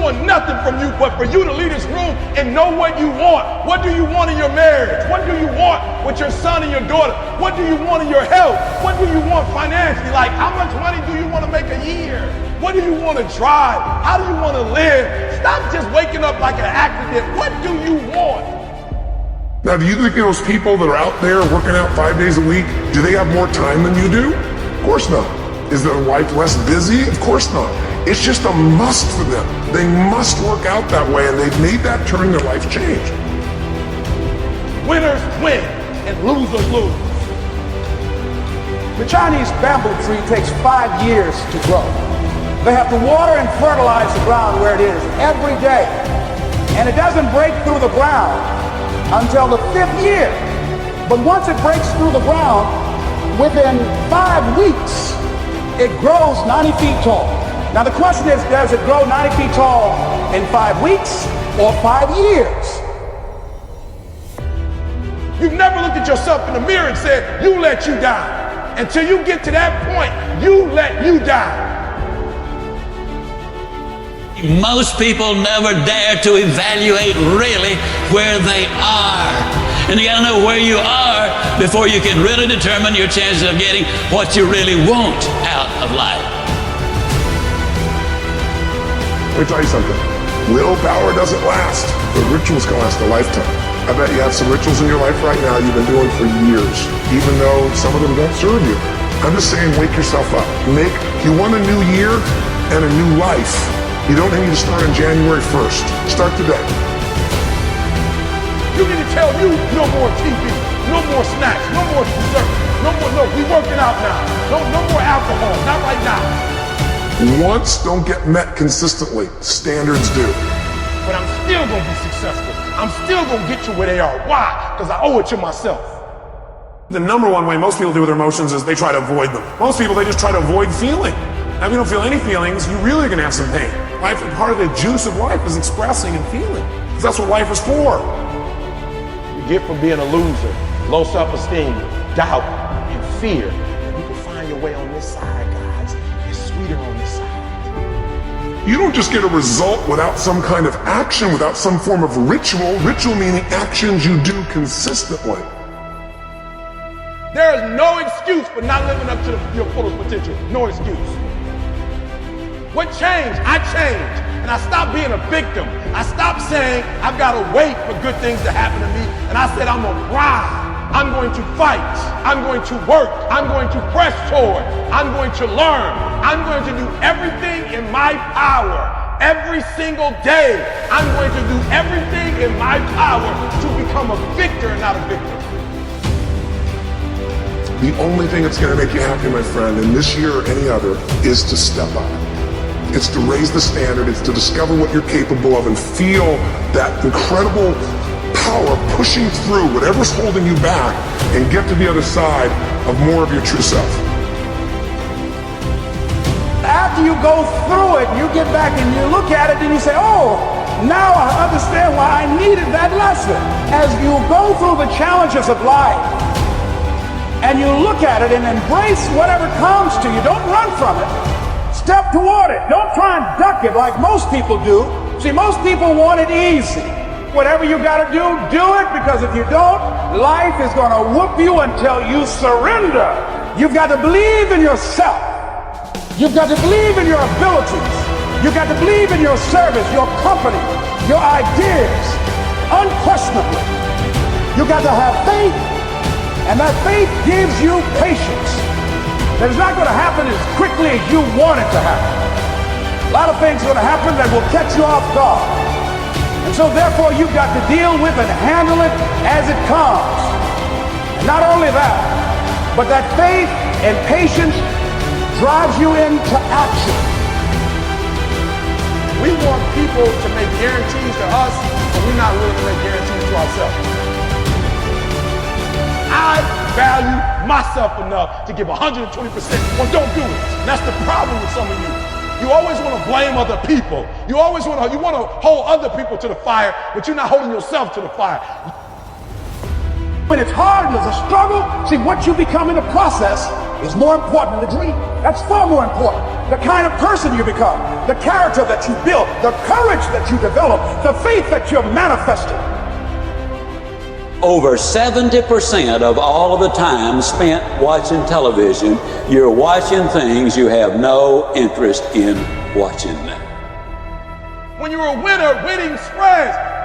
want nothing from you but for you to leave this room and know what you want. What do you want in your marriage? What do you want with your son and your daughter? What do you want in your health? What do you want financially? Like, how much money do you want to make a year? What do you want to drive? How do you want to live? Stop just waking up like an accident. What do you want? Now, do you think those people that are out there working out 5 days a week, do they have more time than you do? Of course not. Is their life less busy? Of course not. It's just a must for them. They must work out that way, and they've made that turn in their life change. Winners win and losers lose. The Chinese bamboo tree takes 5 years to grow. They have to water and fertilize the ground where it is every day. And it doesn't break through the ground until the 5th year. But once it breaks through the ground, within 5 weeks, it grows 90 feet tall. Now the question is, does it grow 90 feet tall in 5 weeks or 5 years? You've never looked at yourself in the mirror and said, you let you down. Until you get to that point, you let you down. Most people never dare to evaluate really where they are. And you gotta know where you are before you can really determine your chances of getting what you really want out of life. Let me tell you something. Willpower doesn't last, but rituals can last a lifetime. I bet you have some rituals in your life right now you've been doing for years, even though some of them don't serve you. I'm just saying, wake yourself up. You want a new year and a new life. You don't need to start on January 1st. Start today. You need to tell you no more TV, no more snacks, no more dessert, no, we working out now. No more alcohol, not right now. Wants don't get met consistently. Standards do. But I'm still gonna be successful. I'm still gonna get to where they are. Why? Because I owe it to myself. The number one way most people deal with their emotions is they try to avoid them. Most people, they just try to avoid feeling. Now, if you don't feel any feelings, you really are gonna have some pain. Life, part of the juice of life is expressing and feeling. Because that's what life is for. You get from being a loser, low self-esteem, doubt, and fear. You can find your way on this side, guys. It's sweeter on this side. You don't just get a result without some kind of action, without some form of ritual. Ritual meaning actions you do consistently. There is no excuse for not living up to your fullest potential. No excuse. What changed? I changed. And I stopped being a victim. I stopped saying, I've got to wait for good things to happen to me. And I said, I'm going to grind. I'm going to fight. I'm going to work. I'm going to press forward. I'm going to learn. I'm going to do everything in my power. Every single day, I'm going to do everything in my power to become a victor and not a victim. The only thing that's going to make you happy, my friend, in this year or any other, is to step up. It's to raise the standard. It's to discover what you're capable of and feel that incredible power pushing through whatever's holding you back and get to the other side of more of your true self. After you go through it, you get back and you look at it and you say, oh, now I understand why I needed that lesson. As you go through the challenges of life and you look at it and embrace whatever comes to you, don't run from it. Step toward it. Don't try and duck it like most people do. See, most people want it easy. Whatever you got to do it, because if you don't, life is going to whoop you until you surrender. You've got to believe in yourself. You've got to believe in your abilities. You've got to believe in your service, your company, your ideas, unquestionably. You've got to have faith, and that faith gives you patience. That it's not going to happen as quickly as you want it to happen. A lot of things are going to happen that will catch you off guard. And so therefore you've got to deal with and handle it as it comes. And not only that, but that faith and patience drives you into action. We want people to make guarantees to us, but we're not willing to make guarantees to ourselves. I value myself enough to give 120% or don't do it. And that's the problem with some of you. You always want to blame other people. You want to hold other people to the fire, but you're not holding yourself to the fire. When it's hard and there's a struggle, see, what you become in the process is more important than the dream. That's far more important. The kind of person you become, the character that you build, the courage that you develop, the faith that you're manifesting. Over 70% of all of the time spent watching television, you're watching things you have no interest in watching them. When you're a winner, winning spreads.